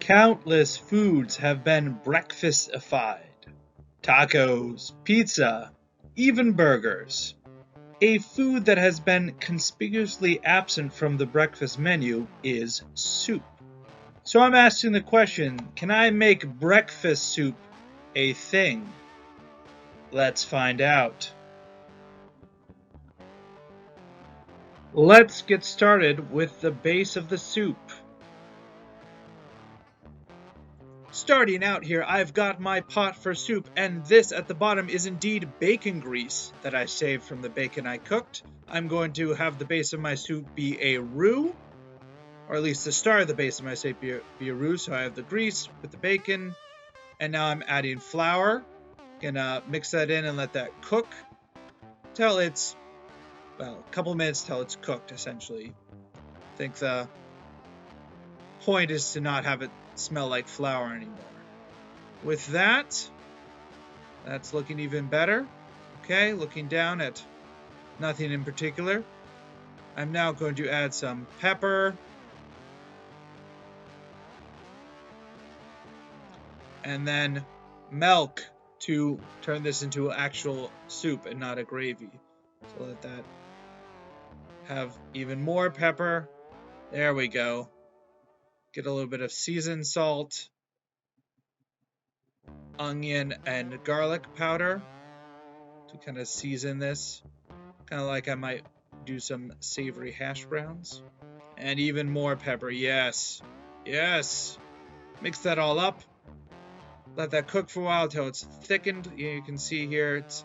Countless foods have been breakfastified. Tacos, pizza, even burgers. A food that has been conspicuously absent from the breakfast menu is soup. So I'm asking the question, can I make breakfast soup a thing? Let's find out. Let's get started with the base of the soup. Starting out here, I've got my pot for soup, and this at the bottom is indeed bacon grease that I saved from the bacon I cooked. I'm going to have the base of my soup be a roux, or at least the start of the base of my soup be a roux, so I have the grease with the bacon, and now I'm adding flour. Gonna mix that in and let that cook till it's, well, a couple minutes till it's cooked, essentially. I think the point is to not have it smell like flour anymore. With that, that's looking even better. Okay, looking down at nothing in particular. I'm now going to add some pepper. And then milk to turn this into actual soup and not a gravy. So let that have even more pepper. There we go. Get a little bit of seasoned salt, onion, and garlic powder to kind of season this. Kind of like I might do some savory hash browns. And even more pepper, yes. Yes. Mix that all up. Let that cook for a while until it's thickened. You can see here it's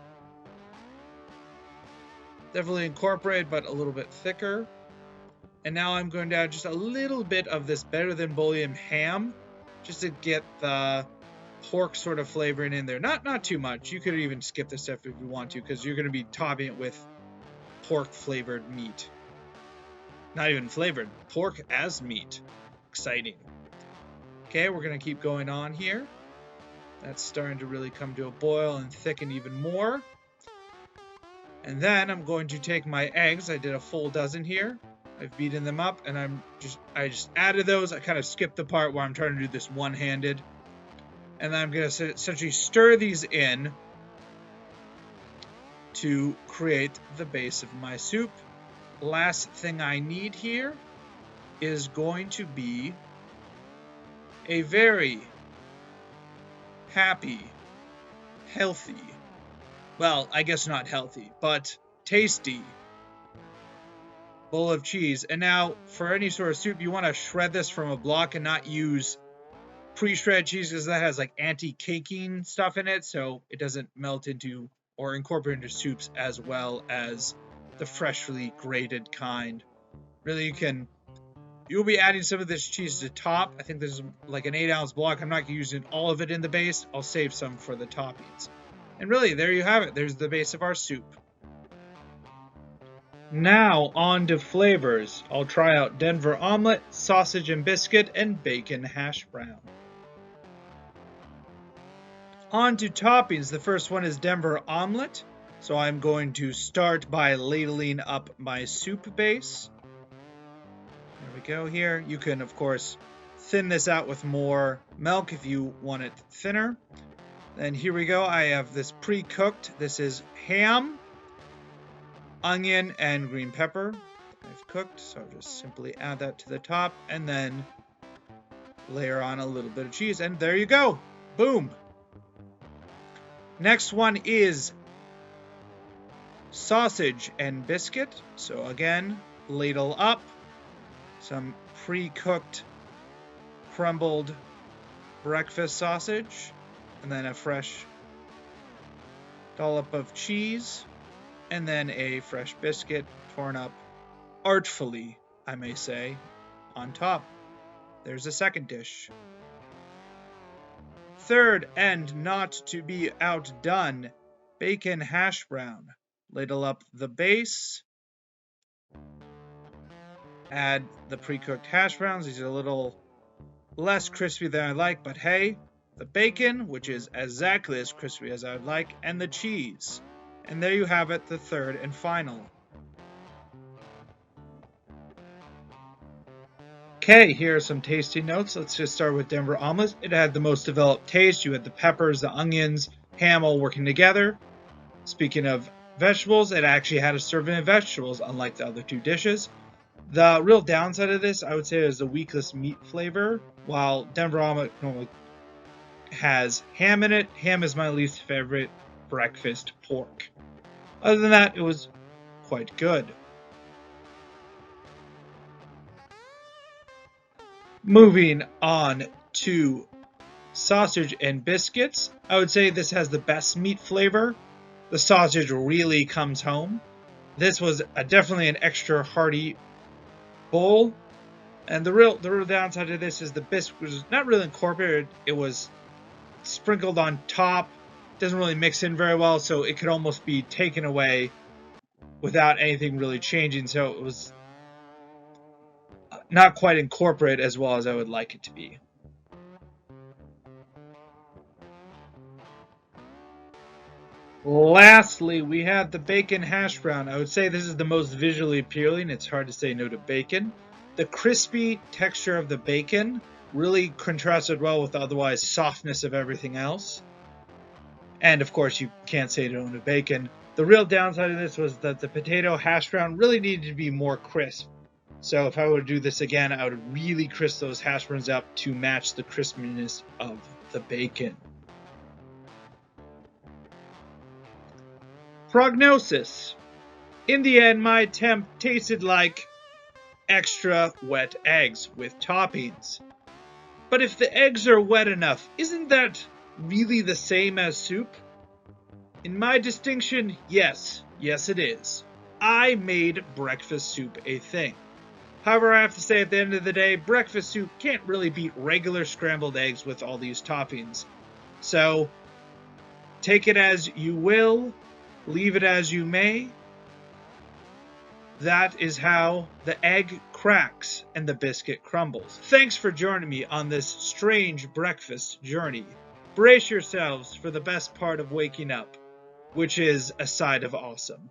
definitely incorporated, but a little bit thicker. And now I'm going to add just a little bit of this Better Than Bouillon ham, just to get the pork sort of flavoring in there. Not too much. You could even skip this stuff if you want to, because you're going to be topping it with pork flavored meat. Not even flavored, pork as meat. Exciting. Okay, we're going to keep going on here. That's starting to really come to a boil and thicken even more. And then I'm going to take my eggs. I did a full dozen here. I've beaten them up, and I just added those. I kind of skipped the part where I'm trying to do this one-handed. And then I'm going to essentially stir these in to create the base of my soup. Last thing I need here is going to be a very happy, healthy, well, I guess not healthy, but tasty bowl of cheese. And now, for any sort of soup, you want to shred this from a block and not use pre-shredded cheese, because that has like anti-caking stuff in it, so it doesn't melt into or incorporate into soups as well as the freshly grated kind. Really, you'll be adding some of this cheese to top. I think this is like an 8-ounce block. I'm not using all of it in the base. I'll save some for the toppings. And really, there you have it. There's the base of our soup. Now on to flavors. I'll try out Denver omelet, sausage and biscuit, and bacon hash brown. On to toppings. The first one is Denver omelet. So I'm going to start by ladling up my soup base. There we go here. You can, of course, thin this out with more milk if you want it thinner. Then here we go. I have this pre-cooked. This is ham, onion, and green pepper I've cooked. So I'll just simply add that to the top and then layer on a little bit of cheese. And there you go. Boom. Next one is sausage and biscuit. So again, ladle up some pre-cooked crumbled breakfast sausage, and then a fresh dollop of cheese, and then a fresh biscuit torn up artfully, I may say, on top. There's a second dish. Third, and not to be outdone, bacon hash brown. Ladle up the base. Add the pre-cooked hash browns. These are a little less crispy than I like, but hey, the bacon, which is exactly as crispy as I'd like, and the cheese. And there you have it, the third and final. Okay, here are some tasty notes. Let's just start with Denver omelet. It had the most developed taste. You had the peppers, the onions, ham all working together. Speaking of vegetables, it actually had a serving of vegetables, unlike the other two dishes. The real downside of this, I would say, is the weakest meat flavor. While Denver omelet normally has ham in it, ham is my least favorite breakfast pork. Other than that, it was quite good. Moving on to sausage and biscuits, I would say this has the best meat flavor. The sausage really comes home. This was definitely an extra hearty bowl. And the real downside of this is the biscuit was not really incorporated. It was sprinkled on top. Doesn't really mix in very well, so it could almost be taken away without anything really changing. So it was not quite incorporated as well as I would like it to be. Lastly, we have the bacon hash brown. I would say this is the most visually appealing. It's hard to say no to bacon. The crispy texture of the bacon really contrasted well with the otherwise softness of everything else. And of course, you can't say no to bacon. The real downside of this was that the potato hash brown really needed to be more crisp. So if I were to do this again, I would really crisp those hash browns up to match the crispiness of the bacon. Prognosis. In the end, my attempt tasted like extra wet eggs with toppings. But if the eggs are wet enough, isn't that really the same as soup? In my distinction, yes. Yes, it is. I made breakfast soup a thing. However, I have to say at the end of the day, breakfast soup can't really beat regular scrambled eggs with all these toppings. So, take it as you will, leave it as you may. That is how the egg cracks and the biscuit crumbles. Thanks for joining me on this strange breakfast journey. Brace yourselves for the best part of waking up, which is a side of awesome.